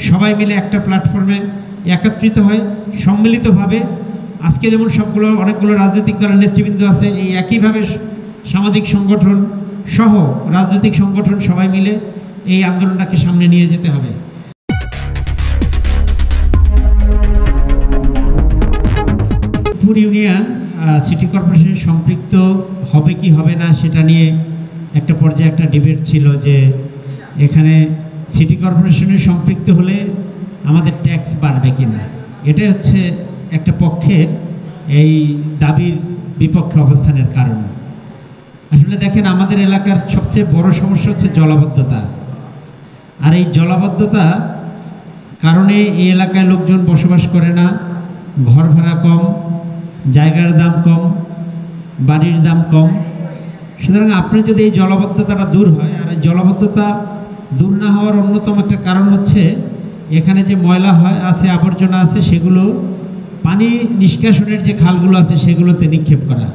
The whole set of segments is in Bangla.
সবাই মিলে একটা প্ল্যাটফর্মে একত্রিত হয় সম্মিলিতভাবে। আজকে যেমন অনেকগুলো রাজনৈতিক দলের নেতৃবৃন্দ আছে, এই একইভাবে সামাজিক সংগঠন সহ রাজনৈতিক সংগঠন সবাই মিলে এই আন্দোলনটাকে সামনে নিয়ে যেতে হবে। ইউনিয়ন সিটি কর্পোরেশনের সম্পৃক্ত হবে কি হবে না সেটা নিয়ে একটা পর্যায়ে একটা ডিবেট ছিল যে এখানে সিটি কর্পোরেশনের সম্পৃক্ত হলে আমাদের ট্যাক্স বাড়বে কিনা। এটাই হচ্ছে একটা পক্ষের এই দাবির বিপক্ষে অবস্থানের কারণ। আসলে দেখেন, আমাদের এলাকার সবচেয়ে বড় সমস্যা হচ্ছে জলাবদ্ধতা। আর এই জলাবদ্ধতা কারণে এই এলাকায় লোকজন বসবাস করে না, ঘর ভাড়া কম, জায়গার দাম কম, বাড়ির দাম কম। সুতরাং আপনার যদি এই জলাবদ্ধতাটা দূর হয়, আর এই জলাবদ্ধতা দূর না হওয়ার অন্যতম একটা কারণ হচ্ছে এখানে যে ময়লা আছে, আবর্জনা আছে, সেগুলো পানি নিষ্কাশনের যে খালগুলো আছে সেগুলোতে নিক্ষেপ করা।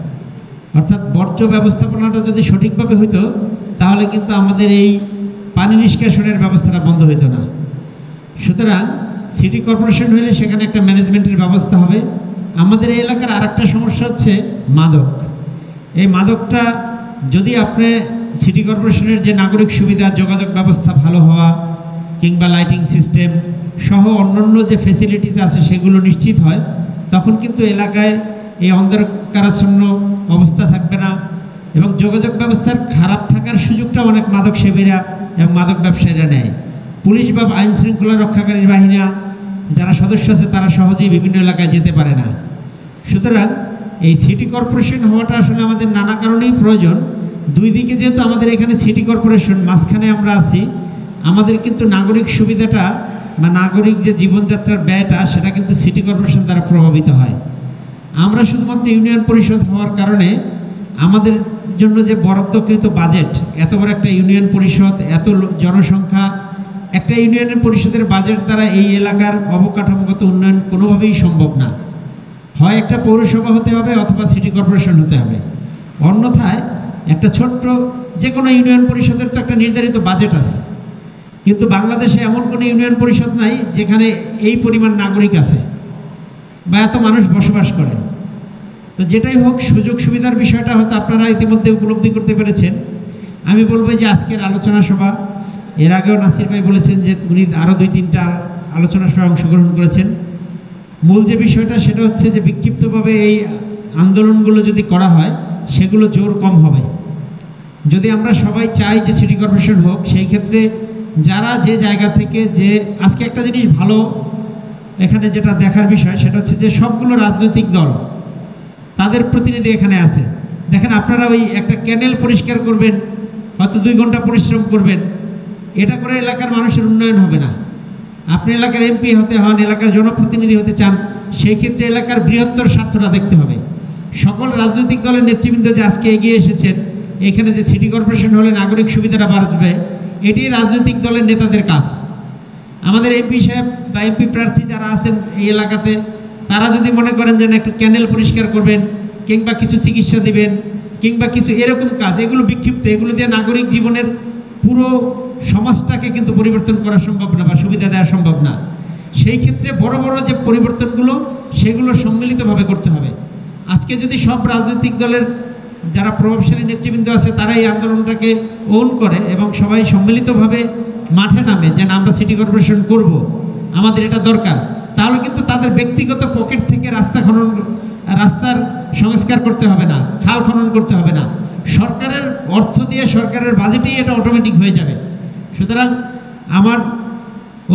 অর্থাৎ বর্জ্য ব্যবস্থাপনাটা যদি সঠিকভাবে হইতো তাহলে কিন্তু আমাদের এই পানি নিষ্কাশনের ব্যবস্থাটা বন্ধ হইতো না। সুতরাং সিটি কর্পোরেশন হলে সেখানে একটা ম্যানেজমেন্টের ব্যবস্থা হবে। আমাদের এই এলাকার আরেকটা সমস্যা হচ্ছে মাদক। এই মাদকটা যদি আপনি সিটি কর্পোরেশনের যে নাগরিক সুবিধা, যোগাযোগ ব্যবস্থা ভালো হওয়া কিংবা লাইটিং সিস্টেম সহ অন্যান্য যে ফেসিলিটিস আছে সেগুলো নিশ্চিত হয়, তখন কিন্তু এলাকায় এই অন্ধকারাচ্ছন্ন অবস্থা থাকবে না এবং যোগাযোগ ব্যবস্থার খারাপ থাকার সুযোগটা অনেক মাদক সেবীরা এবং মাদক ব্যবসায়ীরা নেয়। পুলিশ বা আইন শৃঙ্খলা রক্ষাকারী বাহিনী যারা সদস্য আছে তারা সহজেই বিভিন্ন এলাকায় যেতে পারে না। সুতরাং এই সিটি কর্পোরেশন হওয়াটা আসলে আমাদের নানা কারণেই প্রয়োজন। দুই দিকে যেহেতু আমাদের এখানে সিটি কর্পোরেশন, মাঝখানে আমরা আছি, আমাদের কিন্তু নাগরিক সুবিধাটা বা নাগরিক যে জীবনযাত্রার ব্যয়টা সেটা কিন্তু সিটি কর্পোরেশন দ্বারা প্রভাবিত হয়। আমরা শুধুমাত্র ইউনিয়ন পরিষদ হওয়ার কারণে আমাদের জন্য যে বরাদ্দকৃত বাজেট, এত বড় একটা ইউনিয়ন পরিষদ, এত জনসংখ্যা, একটা ইউনিয়ন পরিষদের বাজেট দ্বারা এই এলাকার অবকাঠামোগত উন্নয়ন কোনোভাবেই সম্ভব না। হয় একটা পৌরসভা হতে হবে অথবা সিটি কর্পোরেশন হতে হবে, অন্যথায় একটা ছোট্ট যে কোনো ইউনিয়ন পরিষদের তো একটা নির্ধারিত বাজেট আছে, কিন্তু বাংলাদেশে এমন কোনো ইউনিয়ন পরিষদ নাই যেখানে এই পরিমাণ নাগরিক আছে বা এত মানুষ বসবাস করে। তো যেটাই হোক, সুযোগ সুবিধার বিষয়টা হয়তো আপনারা ইতিমধ্যে উপলব্ধি করতে পেরেছেন। আমি বলবো যে আজকের আলোচনা সভা, এর আগেও নাসির ভাই বলেছেন যে উনি আরও 2-3টা আলোচনা সভায় অংশগ্রহণ করেছেন। মূল যে বিষয়টা সেটা হচ্ছে যে বিক্ষিপ্তভাবে এই আন্দোলনগুলো যদি করা হয় সেগুলো জোর কম হবে। যদি আমরা সবাই চাই যে সিটি কর্পোরেশন হোক, সেই ক্ষেত্রে যারা যে জায়গা থেকে, যে আজকে একটা জিনিস ভালো এখানে যেটা দেখার বিষয় সেটা হচ্ছে যে সবগুলো রাজনৈতিক দল তাদের প্রতিনিধি এখানে আছে। দেখেন, আপনারা ওই একটা ক্যানেল পরিষ্কার করবেন, হয়তো 2 ঘন্টা পরিশ্রম করবেন, এটা করে এলাকার মানুষের উন্নয়ন হবে না। আপনি এলাকার এমপি হতে হন, এলাকার জনপ্রতিনিধি হতে চান, সেই ক্ষেত্রে এলাকার বৃহত্তর স্বার্থটা দেখতে হবে। সকল রাজনৈতিক দলের নেতৃবৃন্দ যে আজকে এগিয়ে এসেছেন, এখানে যে সিটি কর্পোরেশন হলে নাগরিক সুবিধাটা বাড়বে, এটি রাজনৈতিক দলের নেতাদের কাজ। আমাদের এমপি সাহেব বা এমপি প্রার্থী যারা আছেন এই এলাকাতে, তারা যদি মনে করেন যে একটু ক্যানেল পরিষ্কার করবেন কিংবা কিছু চিকিৎসা দিবেন কিংবা কিছু এরকম কাজ, এগুলো বিক্ষিপ্ত, এগুলো দিয়ে নাগরিক জীবনের পুরো সমাজটাকে কিন্তু পরিবর্তন করা সম্ভব না বা সুবিধা দেওয়া সম্ভব না। সেই ক্ষেত্রে বড় বড় যে পরিবর্তনগুলো সেগুলো সম্মিলিতভাবে করতে হবে। আজকে যদি সব রাজনৈতিক দলের যারা প্রভাবশালী নেতৃবৃন্দ আছে তারা এই আন্দোলনটাকে ওন করে এবং সবাই সম্মিলিতভাবে মাঠে নামে যে আমরা সিটি কর্পোরেশন করব, আমাদের এটা দরকার, তাহলে কিন্তু তাদের ব্যক্তিগত পকেট থেকে রাস্তার সংস্কার করতে হবে না, খাল খনন করতে হবে না, সরকারের অর্থ দিয়ে সরকারের বাজেটেই এটা অটোমেটিক হয়ে যাবে। সুতরাং আমার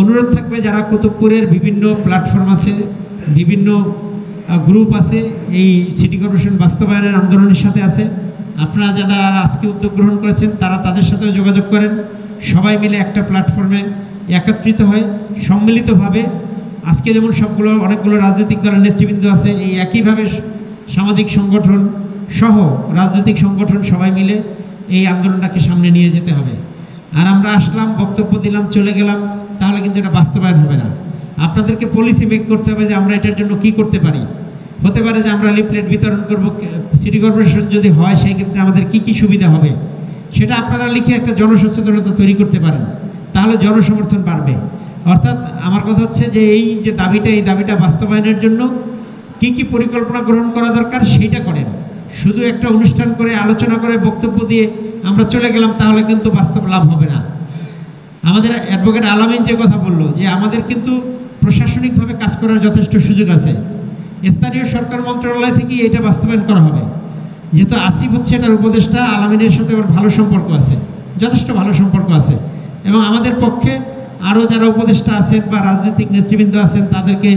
অনুরোধ থাকবে, যারা কুতুবপুরের বিভিন্ন প্ল্যাটফর্ম আছে, বিভিন্ন গ্রুপ আছে এই সিটি কর্পোরেশন বাস্তবায়নের আন্দোলনের সাথে আছে, আপনারা যারা আজকে উদ্যোগ গ্রহণ করেছেন তারা তাদের সাথেও যোগাযোগ করেন, সবাই মিলে একটা প্ল্যাটফর্মে একত্রিত হয় সম্মিলিতভাবে। আজকে যেমন অনেকগুলো রাজনৈতিক দলের নেতৃবৃন্দ আছে, এই একইভাবে সামাজিক সংগঠন সহ রাজনৈতিক সংগঠন সবাই মিলে এই আন্দোলনটাকে সামনে নিয়ে যেতে হবে। আর আমরা আসলাম, বক্তব্য দিলাম, চলে গেলাম, তাহলে কিন্তু এটা বাস্তবায়ন হবে না। আপনাদেরকে পলিসি মেক করতে হবে যে আমরা এটার জন্য কি করতে পারি। হতে পারে যে আমরা লিফলেট বিতরণ করব, সিটি কর্পোরেশন যদি হয় সেই ক্ষেত্রে আমাদের কি কি সুবিধা হবে সেটা আপনারা লিখে একটা জনসচেতনতা তৈরি করতে পারেন, তাহলে জনসমর্থন বাড়বে। অর্থাৎ আমার কথা হচ্ছে যে এই যে দাবিটা, এই দাবিটা বাস্তবায়নের জন্য কি কি পরিকল্পনা গ্রহণ করা দরকার সেইটা করেন। শুধু একটা অনুষ্ঠান করে, আলোচনা করে, বক্তব্য দিয়ে আমরা চলে গেলাম, তাহলে কিন্তু বাস্তব লাভ হবে না। আমাদের অ্যাডভোকেট আলামিন যে কথা বললো যে আমাদের কিন্তু প্রশাসনিকভাবে কাজ করার যথেষ্ট সুযোগ আছে। স্থানীয় সরকার মন্ত্রণালয় থেকেই এটা বাস্তবায়ন করা হবে। যেহেতু আসিফ হচ্ছে এটার উপদেষ্টা, আলামিনের সাথে ওর ভালো সম্পর্ক আছে, যথেষ্ট ভালো সম্পর্ক আছে, এবং আমাদের পক্ষে আরও যারা উপদেষ্টা আছেন বা রাজনৈতিক নেতৃবৃন্দ আছেন তাদেরকে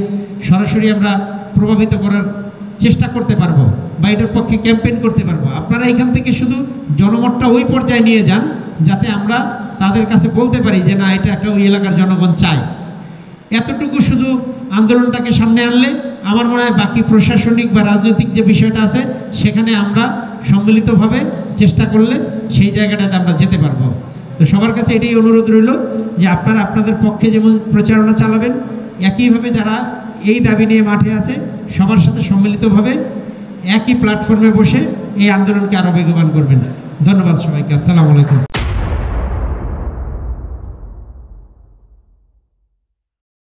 সরাসরি আমরা প্রভাবিত করার চেষ্টা করতে পারবো বা এটার পক্ষে ক্যাম্পেইন করতে পারবো। আপনারা এখান থেকে শুধু জনমতটা ওই পর্যায়ে নিয়ে যান যাতে আমরা তাদের কাছে বলতে পারি যে না, এটা একটা ওই এলাকার জনগণ চায়। এতটুকু শুধু আন্দোলনটাকে সামনে আনলে আমার মনে হয় বাকি প্রশাসনিক বা রাজনৈতিক যে বিষয়টা আছে সেখানে আমরা সম্মিলিতভাবে চেষ্টা করলে সেই জায়গাটাতে আমরা যেতে পারবো। তো সবার কাছে এটাই অনুরোধ রইল যে আপনারা আপনাদের পক্ষে যেমন প্রচারণা চালাবেন, একইভাবে যারা এই দাবি নিয়ে মাঠে আছে সবার সাথে সম্মিলিতভাবে একই প্ল্যাটফর্মে বসে এই আন্দোলনকে আরও বেগবান করবেন। ধন্যবাদ সবাইকে। আসসালামু আলাইকুম।